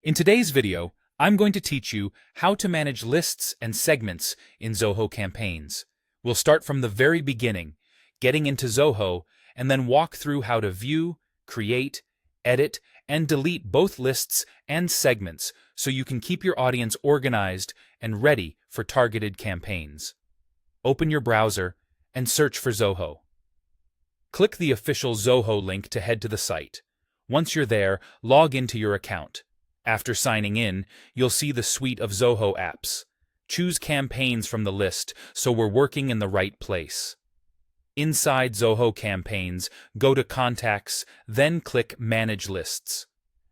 In today's video, I'm going to teach you how to manage lists and segments in Zoho campaigns. We'll start from the very beginning, getting into Zoho, and then walk through how to view, create, edit, and delete both lists and segments so you can keep your audience organized and ready for targeted campaigns. Open your browser and search for Zoho. Click the official Zoho link to head to the site. Once you're there, log into your account. After signing in, you'll see the suite of Zoho apps. Choose Campaigns from the list so we're working in the right place. Inside Zoho Campaigns, go to Contacts, then click Manage Lists.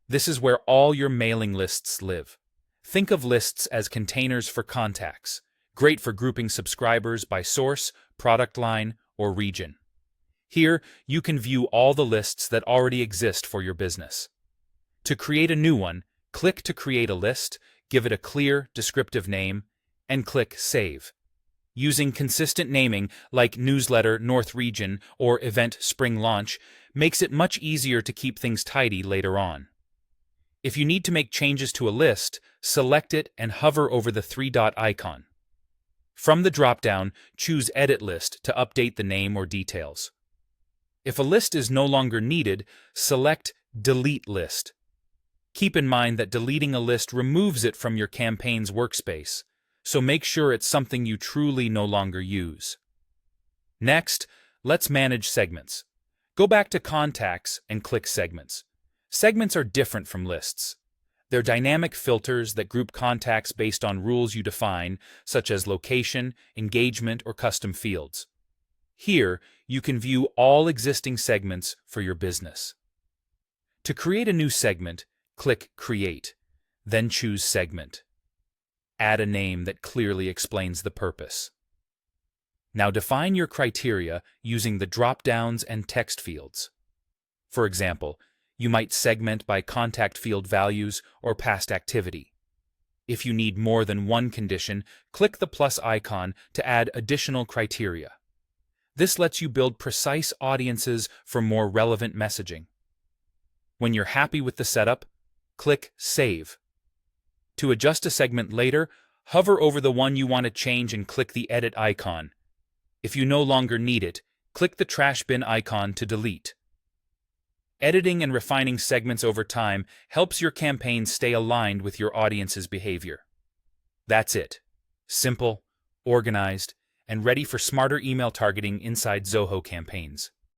This is where all your mailing lists live. Think of lists as containers for contacts, great for grouping subscribers by source, product line, or region. Here, you can view all the lists that already exist for your business. To create a new one, click to create a list, give it a clear, descriptive name, and click Save. Using consistent naming like Newsletter North Region or Event Spring Launch makes it much easier to keep things tidy later on. If you need to make changes to a list, select it and hover over the three-dot icon. From the drop-down, choose Edit List to update the name or details. If a list is no longer needed, select Delete List. Keep in mind that deleting a list removes it from your campaign's workspace, so make sure it's something you truly no longer use. Next, let's manage segments. Go back to Contacts and click Segments. Segments are different from lists. They're dynamic filters that group contacts based on rules you define, such as location, engagement, or custom fields. Here, you can view all existing segments for your business. To create a new segment, click Create, then choose Segment. Add a name that clearly explains the purpose. Now define your criteria using the drop-downs and text fields. For example, you might segment by contact field values or past activity. If you need more than one condition, click the plus icon to add additional criteria. This lets you build precise audiences for more relevant messaging. When you're happy with the setup, click Save. To adjust a segment later, hover over the one you want to change and click the Edit icon. If you no longer need it, click the trash bin icon to delete. Editing and refining segments over time helps your campaign stay aligned with your audience's behavior. That's it. Simple, organized, and ready for smarter email targeting inside Zoho campaigns.